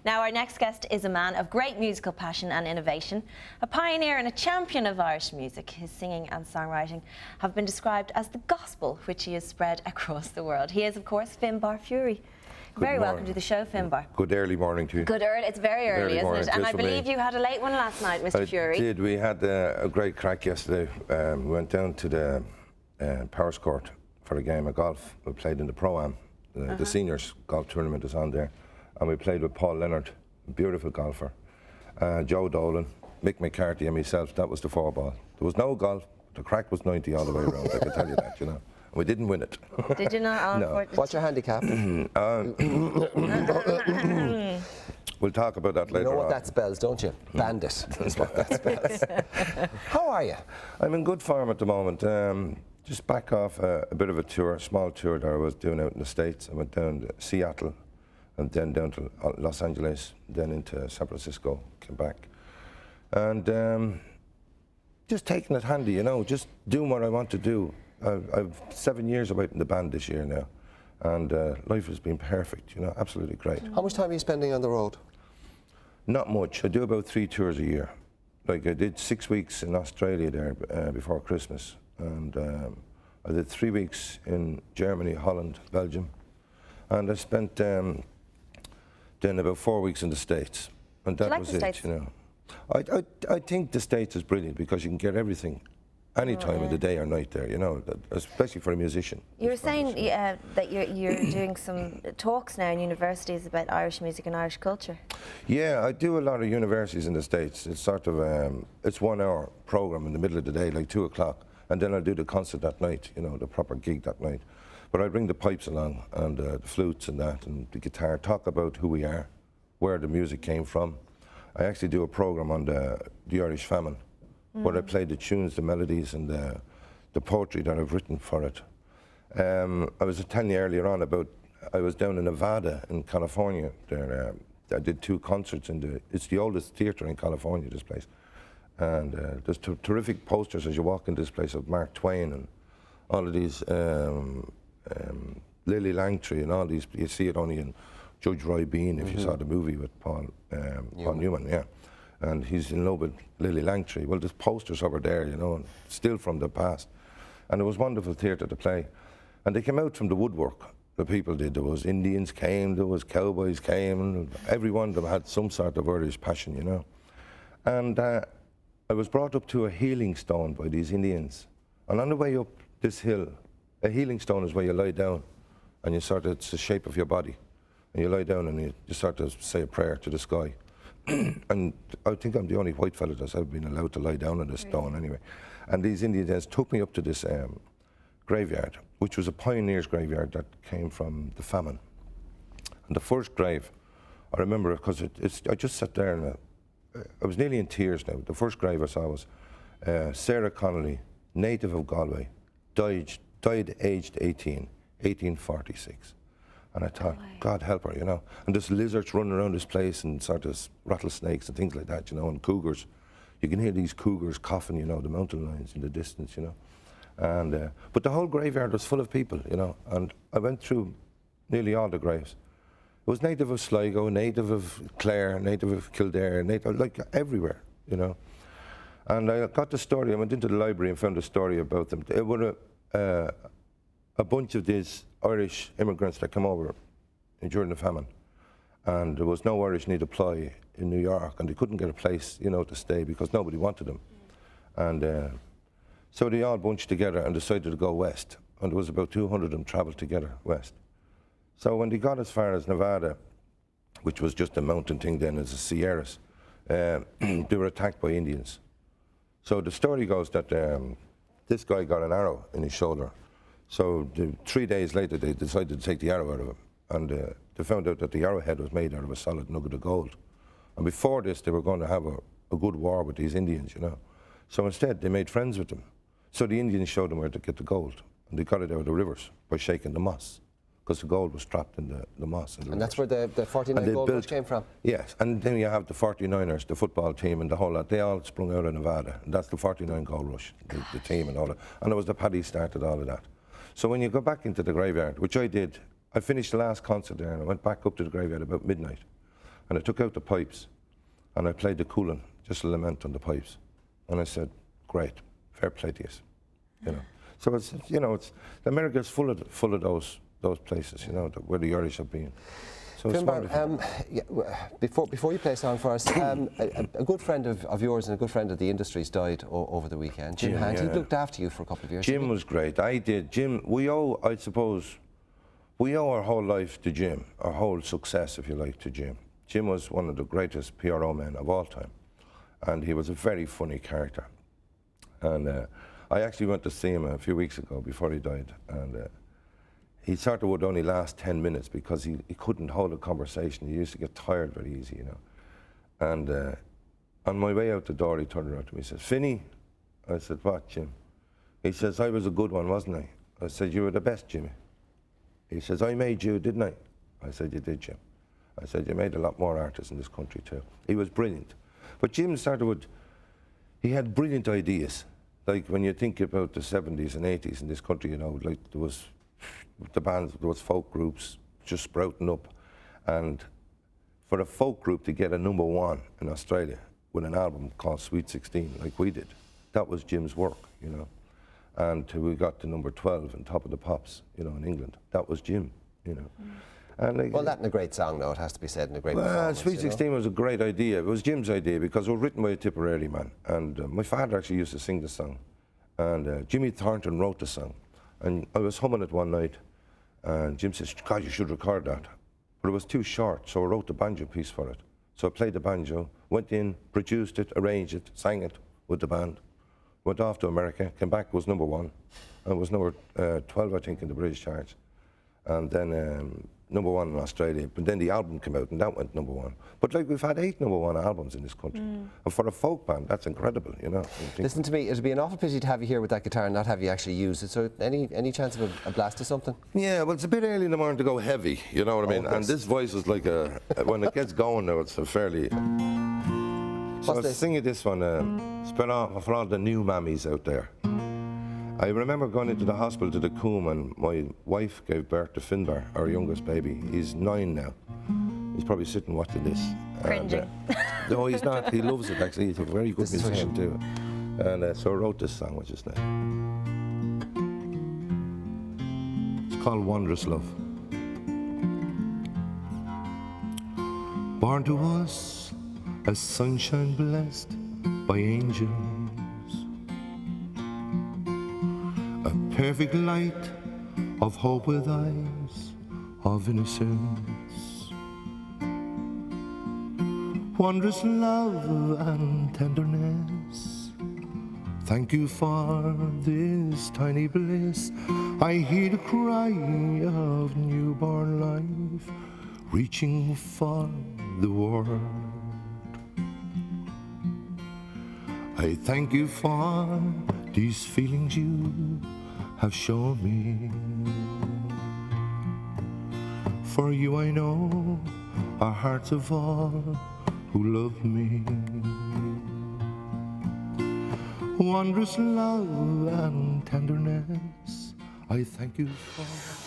Now, our next guest is a man of great musical passion and innovation, a pioneer and a champion of Irish music. His singing and songwriting have been described as the gospel which he has spread across the world. He is, of course, Finbar Furey. Very welcome to the show, Finbar. Good early morning to you. Good early, it's very early, isn't it? And I believe you had a late one last night, Mr. Furey. I did. We had a great crack yesterday. We went down to the Powers Court for a game of golf. We played in the Pro-Am. The seniors golf tournament is on there. And we played with Paul Leonard, a beautiful golfer, Joe Dolan, Mick McCarthy and myself. That was the 4-ball. There was no golf. The crack was 90 all the way around, I can tell you that, you know. We didn't win it. Did you not? No. What's your handicap? We'll talk about that later on. You know what that spells, don't you? Bandit. That's what that spells. How are you? I'm in good form at the moment. Just back off a bit of a tour, a small tour that I was doing out in the States. I went down to Seattle and then down to Los Angeles, then into San Francisco, came back. And just taking it handy, you know, just doing what I want to do. I've 7 years away from the band this year now, and life has been perfect, you know, absolutely great. How much time are you spending on the road? Not much. I do about 3 tours a year. Like I did 6 weeks in Australia there before Christmas, and I did 3 weeks in Germany, Holland, Belgium, and I spent then about 4 weeks in the States, and that was it, you know. I think the States is brilliant because you can get everything any time of the day or night there, you know, especially for a musician. You were saying that you're doing some talks now in universities about Irish music and Irish culture. Yeah, I do a lot of universities in the States. It's sort of, it's 1 hour program in the middle of the day, like 2 o'clock, and then I'll do the concert that night, you know, the proper gig that night. But I bring the pipes along and the flutes and that and the guitar, talk about who we are, where the music came from. I actually do a program on the Irish famine, where I play the tunes, the melodies, and the poetry that I've written for it. I was telling you earlier on about, I was down in Nevada in California. There, I did 2 concerts it's the oldest theatre in California, this place. And there's terrific posters as you walk in this place of Mark Twain and all of these, Lily Langtry and all these, you see it only in Judge Roy Bean if you saw the movie with Paul Newman, yeah. And he's in love with Lily Langtry. Well, there's posters over there, you know, and still from the past. And it was wonderful theatre to play. And they came out from the woodwork, the people did. There was Indians came, there was cowboys came, and every one of them had some sort of Irish passion, you know. And I was brought up to a healing stone by these Indians. And on the way up this hill, a healing stone is where you lie down, and you sort of, it's the shape of your body. And you lie down and you sort of say a prayer to the sky. And I think I'm the only white fella that's ever been allowed to lie down on this stone anyway. And these Indians took me up to this graveyard, which was a pioneer's graveyard that came from the famine. And the first grave, I remember it because I just sat there and I was nearly in tears now. The first grave I saw was Sarah Connolly, native of Galway, died aged 18, 1846. And I thought, God help her, you know. And there's lizards running around this place and sort of rattlesnakes and things like that, you know, and cougars. You can hear these cougars coughing, you know, the mountain lions in the distance, you know. And but the whole graveyard was full of people, you know, and I went through nearly all the graves. It was native of Sligo, native of Clare, native of Kildare, native, like everywhere, you know. And I got the story, I went into the library and found a story about them. It was a bunch of these Irish immigrants that came over during the famine, and there was no Irish need apply in New York, and they couldn't get a place, you know, to stay because nobody wanted them. And so they all bunched together and decided to go west, and there was about 200 of them travelled together west. So when they got as far as Nevada, which was just a mountain thing then as the Sierras, they were attacked by Indians. So the story goes that this guy got an arrow in his shoulder. So 3 days later, they decided to take the arrow out of him. And they found out that the arrowhead was made out of a solid nugget of gold. And before this, they were going to have a good war with these Indians, you know. So instead, they made friends with them. So the Indians showed them where to get the gold. And they got it out of the rivers by shaking the moss, because the gold was trapped in the moss. And that's where the 49 gold rush came from? Yes, and then you have the 49ers, the football team and the whole lot. They all sprung out of Nevada. And that's the 49 gold rush, the team and all that. And it was the Paddy started all of that. So when you go back into the graveyard, which I did, I finished the last concert there and I went back up to the graveyard about midnight. And I took out the pipes, and I played the cooling, just a lament on the pipes. And I said, great, fair play to you, you know. So it's, you know, it's, America's full of those places, you know, where the Irish have been. So it's wonderful. Yeah, before you play a song for us, a good friend of yours and a good friend of the industry's died over the weekend. Jim Hand, he looked after you for a couple of years. Jim was great. I did. Jim, I suppose, we owe our whole life to Jim, our whole success, if you like, to Jim. Jim was one of the greatest PRO men of all time, and he was a very funny character. And I actually went to see him a few weeks ago before he died, and he sort of would only last 10 minutes because he couldn't hold a conversation. He used to get tired very easy, you know. And on my way out the door, he turned around to me and says, Finny. I said, what, Jim? He says, I was a good one, wasn't I? I said, you were the best, Jimmy. He says, I made you, didn't I? I said, you did, Jim. I said, you made a lot more artists in this country too. He was brilliant. But Jim he had brilliant ideas. Like when you think about the 70s and 80s in this country, you know, like there was the bands, there was folk groups just sprouting up. And for a folk group to get a #1 in Australia with an album called Sweet 16, like we did, that was Jim's work, you know. And till we got to number 12 and Top of the Pops, you know, in England, that was Jim, you know. And like, well, that and a great song, though, it has to be said, and a great performance. Sweet 16 was a great idea. It was Jim's idea because it was written by a Tipperary man. And my father actually used to sing the song. And Jimmy Thornton wrote the song. And I was humming it one night, and Jim says, God, you should record that. But it was too short, so I wrote the banjo piece for it. So I played the banjo, went in, produced it, arranged it, sang it with the band, went off to America, came back, was #1, and was number 12, I think, in the British charts. And then #1 in Australia, but then the album came out and that went #1. But like we've had 8 #1 albums in this country. And for a folk band, that's incredible, you know. Listen to me, it'd be an awful pity to have you here with that guitar and not have you actually use it. So any chance of a blast or something? Yeah, well, it's a bit early in the morning to go heavy, you know what I mean? And this voice is like when it gets going now, it's a fairly... So I'll sing you this one, for all the new mammies out there. I remember going into the hospital to the Coombe and my wife gave birth to Finbar, our youngest baby. He's 9 now. He's probably sitting watching this. Cringing. No, he's not. He loves it, actually. He's a very good musician, too. And so I wrote this song, which is now. It's called Wondrous Love. Born to us as sunshine blessed by angels, a perfect light of hope with eyes of innocence, wondrous love and tenderness. Thank you for this tiny bliss. I hear the cry of newborn life reaching for the world. I thank you for these feelings you have shown me. For you I know are hearts of all who love me. Wondrous love and tenderness, I thank you for.